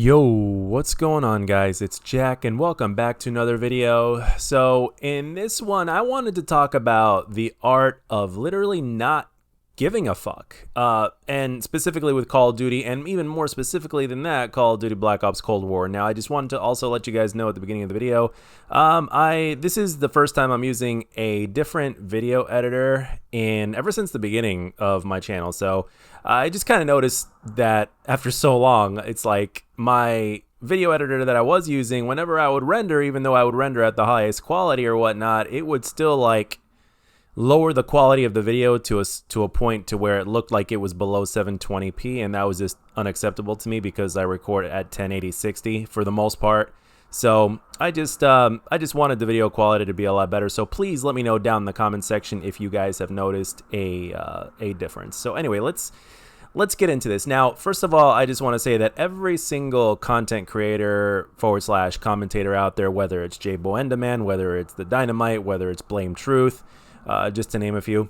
Yo, what's going on, guys? It's Jack and welcome back to another video. So in this one, I wanted to talk about the art of literally not giving a fuck, and specifically with Call of Duty, and even more specifically than that, Call of Duty Black Ops Cold War. Now, I just wanted to also let you guys know at the beginning of the video, this is the first time I'm using a different video editor ever since the beginning of my channel. So I just kind of noticed that after so long, it's like my video editor that I was using, whenever I would render, even though I would render at the highest quality or whatnot, it would still like lower the quality of the video to a point to where it looked like it was below 720p, and that was just unacceptable to me because I record at 1080-60 for the most part. So I just wanted the video quality to be a lot better. So please let me know down in the comment section if you guys have noticed a difference. So anyway, let's get into this. Now, first of all, I just want to say that every single content creator / commentator out there, whether it's Jay Boendaman, whether it's The Dynamite, whether it's Blame Truth, just to name a few,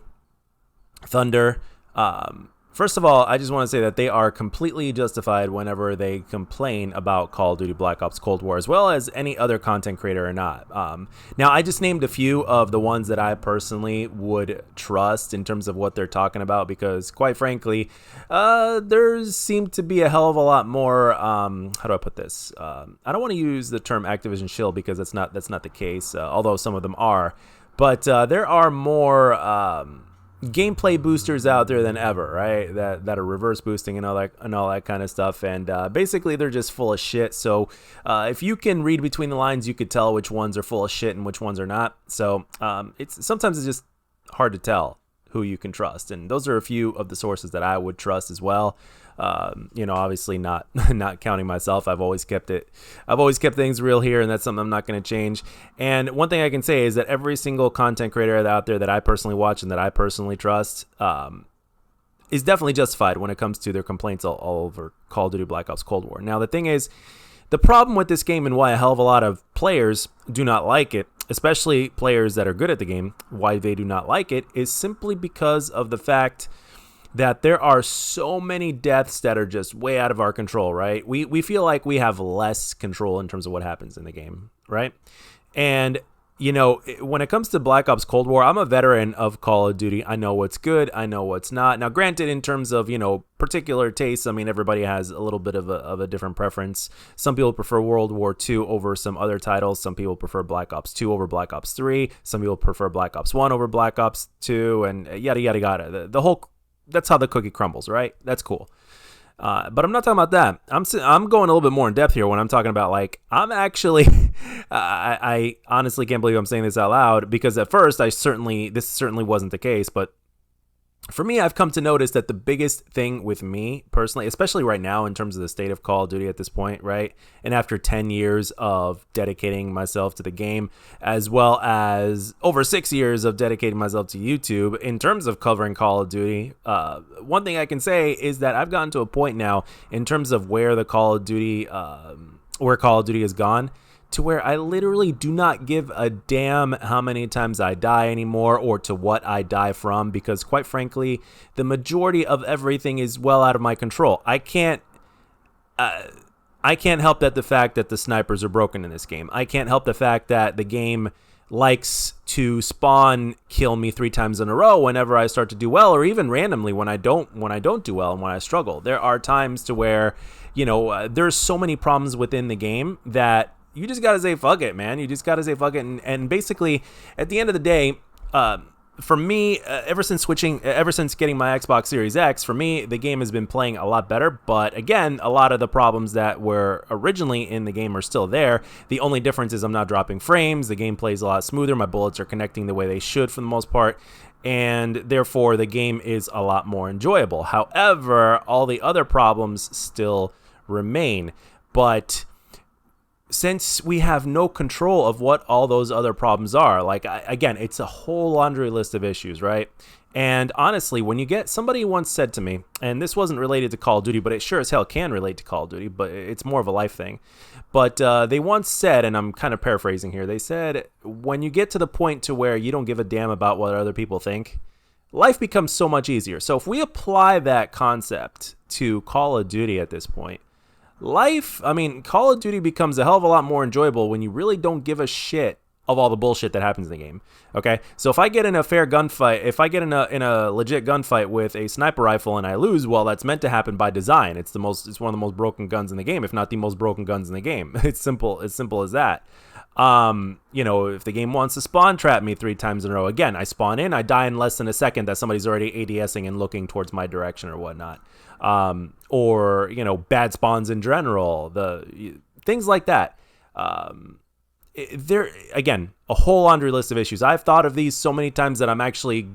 Thunder, first of all, I just want to say that they are completely justified whenever they complain about Call of Duty Black Ops Cold War, as well as any other content creator or not. Now, I just named a few of the ones that I personally would trust in terms of what they're talking about, because quite frankly, there seem to be a hell of a lot more, how do I put this? I don't want to use the term Activision shill because that's not the case, although some of them are. But there are more gameplay boosters out there than ever, right? That are reverse boosting and all that kind of stuff. And basically, they're just full of shit. So if you can read between the lines, you could tell which ones are full of shit and which ones are not. So sometimes it's just hard to tell who you can trust. And those are a few of the sources that I would trust as well. Obviously not counting myself. I've always kept things real here, and that's something I'm not going to change. And one thing I can say is that every single content creator out there that I personally watch and that I personally trust is definitely justified when it comes to their complaints all over Call of Duty Black Ops Cold War. Now, the thing is, the problem with this game and why a hell of a lot of players do not like it, especially players that are good at the game, why they do not like it is simply because of the fact that there are so many deaths that are just way out of our control, right? We feel like we have less control in terms of what happens in the game, right? And, when it comes to Black Ops Cold War, I'm a veteran of Call of Duty. I know what's good. I know what's not. Now, granted, in terms of, particular tastes, I mean, everybody has a little bit of a different preference. Some people prefer World War II over some other titles. Some people prefer Black Ops 2 over Black Ops 3. Some people prefer Black Ops 1 over Black Ops 2, and yada, yada, yada. The whole... That's how the cookie crumbles, right? That's cool. But I'm not talking about that. I'm going a little bit more in depth here when I'm talking about, like, I'm actually, I honestly can't believe I'm saying this out loud, because at first this certainly wasn't the case, but for me, I've come to notice that the biggest thing with me personally, especially right now in terms of the state of Call of Duty at this point, right? And after 10 years of dedicating myself to the game, as well as over 6 years of dedicating myself to YouTube in terms of covering Call of Duty, one thing I can say is that I've gotten to a point now in terms of where Call of Duty has gone, to where I literally do not give a damn how many times I die anymore or to what I die from, because quite frankly, the majority of everything is well out of my control. I can't help the fact that the snipers are broken in this game. I can't help the fact that the game likes to spawn kill me 3 times in a row whenever I start to do well, or even randomly when I don't do well and when I struggle. There are times to where, there's so many problems within the game that you just got to say, fuck it, man. You just got to say, fuck it. And basically, at the end of the day, for me, ever since getting my Xbox Series X, for me, the game has been playing a lot better. But again, a lot of the problems that were originally in the game are still there. The only difference is I'm not dropping frames. The game plays a lot smoother. My bullets are connecting the way they should for the most part. And therefore, the game is a lot more enjoyable. However, all the other problems still remain. But since we have no control of what all those other problems are, again, it's a whole laundry list of issues, right? And honestly, when you get, somebody once said to me, and this wasn't related to Call of Duty, but it sure as hell can relate to Call of Duty, but it's more of a life thing. But they once said, and I'm kind of paraphrasing here, they said, when you get to the point to where you don't give a damn about what other people think, life becomes so much easier. So if we apply that concept to Call of Duty at this point, life, I mean, Call of Duty becomes a hell of a lot more enjoyable when you really don't give a shit of all the bullshit that happens in the game. Okay, so if I get in a fair gunfight, if I get in a legit gunfight with a sniper rifle and I lose, well, that's meant to happen by design. It's one of the most broken guns in the game, if not the most broken guns in the game. It's simple as that. You know, if the game wants to spawn trap me 3 times in a row, again, I spawn in, I die in less than a second that somebody's already ADSing and looking towards my direction or whatnot. Or, you know, bad spawns in general, things like that. There, again, a whole laundry list of issues. I've thought of these so many times that I'm actually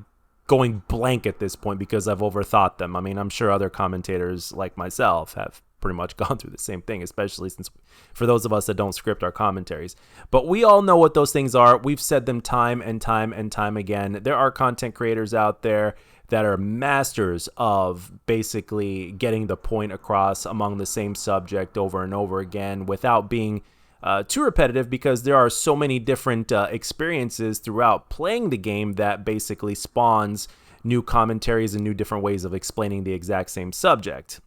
going blank at this point because I've overthought them. I mean, I'm sure other commentators like myself have pretty much gone through the same thing, especially since for those of us that don't script our commentaries. But we all know what those things are. We've said them time and time and time again. There are content creators out there that are masters of basically getting the point across among the same subject over and over again without being too repetitive, because there are so many different experiences throughout playing the game that basically spawns new commentaries and new different ways of explaining the exact same subject.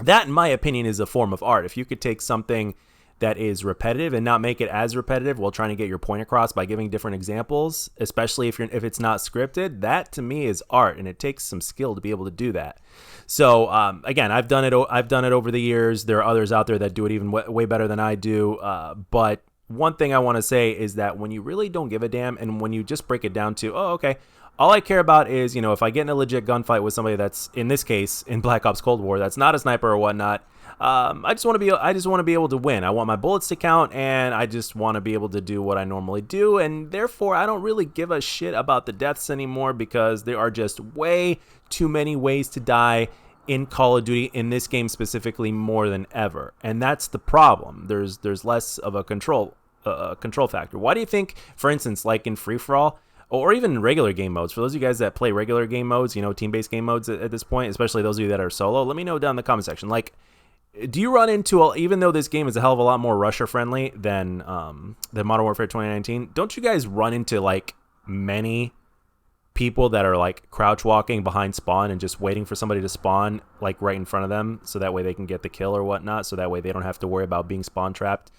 That, in my opinion, is a form of art. If you could take something that is repetitive and not make it as repetitive while trying to get your point across by giving different examples, especially if it's not scripted, that to me is art, and it takes some skill to be able to do that. So again, I've done it over the years. There are others out there that do it even way better than I do. But one thing I want to say is that when you really don't give a damn, and when you just break it down to, oh, okay, all I care about is, you know, if I get in a legit gunfight with somebody that's, in this case, in Black Ops Cold War, that's not a sniper or whatnot, I just want to be able to win. I want my bullets to count, and I just want to be able to do what I normally do, and therefore I don't really give a shit about the deaths anymore, because there are just way too many ways to die in Call of Duty, in this game specifically, more than ever. And that's the problem. There's less of a control factor. Why do you think, for instance, like in free-for-all, or even in regular game modes, for those of you guys that play regular game modes, you know, team-based game modes at this point, especially those of you that are solo, let me know down in the comment section. Like, do you run into, even though this game is a hell of a lot more rusher friendly than Modern Warfare 2019, don't you guys run into like many people that are like crouch walking behind spawn and just waiting for somebody to spawn like right in front of them, so that way they can get the kill or whatnot, so that way they don't have to worry about being spawn trapped?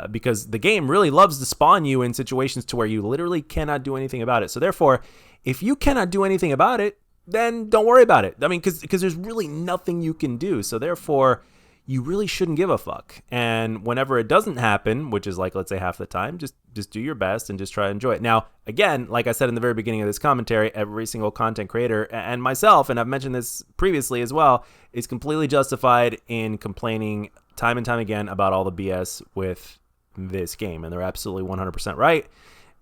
Because the game really loves to spawn you in situations to where you literally cannot do anything about it. So therefore, if you cannot do anything about it, then don't worry about it. I mean, because there's really nothing you can do. So therefore, you really shouldn't give a fuck. And whenever it doesn't happen, which is like, let's say half the time, just do your best and just try to enjoy it. Now, again, like I said in the very beginning of this commentary, every single content creator, and myself, and I've mentioned this previously as well, is completely justified in complaining time and time again about all the BS with this game. And they're absolutely 100% right.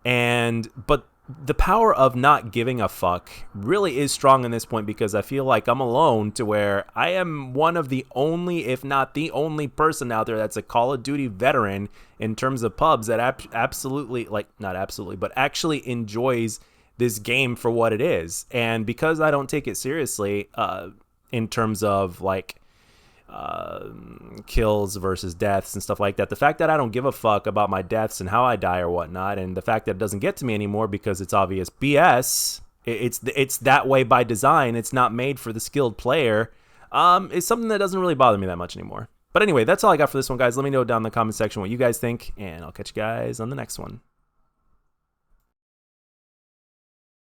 But the power of not giving a fuck really is strong in this point, because I feel like I'm alone to where I am one of the only, if not the only person out there that's a Call of Duty veteran in terms of pubs that absolutely, like, not absolutely, but actually enjoys this game for what it is. And because I don't take it seriously in terms of like kills versus deaths and stuff like that, the fact that I don't give a fuck about my deaths and how I die or whatnot, and the fact that it doesn't get to me anymore because it's obvious BS, it's that way by design, it's not made for the skilled player, is something that doesn't really bother me that much anymore. But anyway, that's all I got for this one, guys. Let me know down in the comment section what you guys think, and I'll catch you guys on the next one.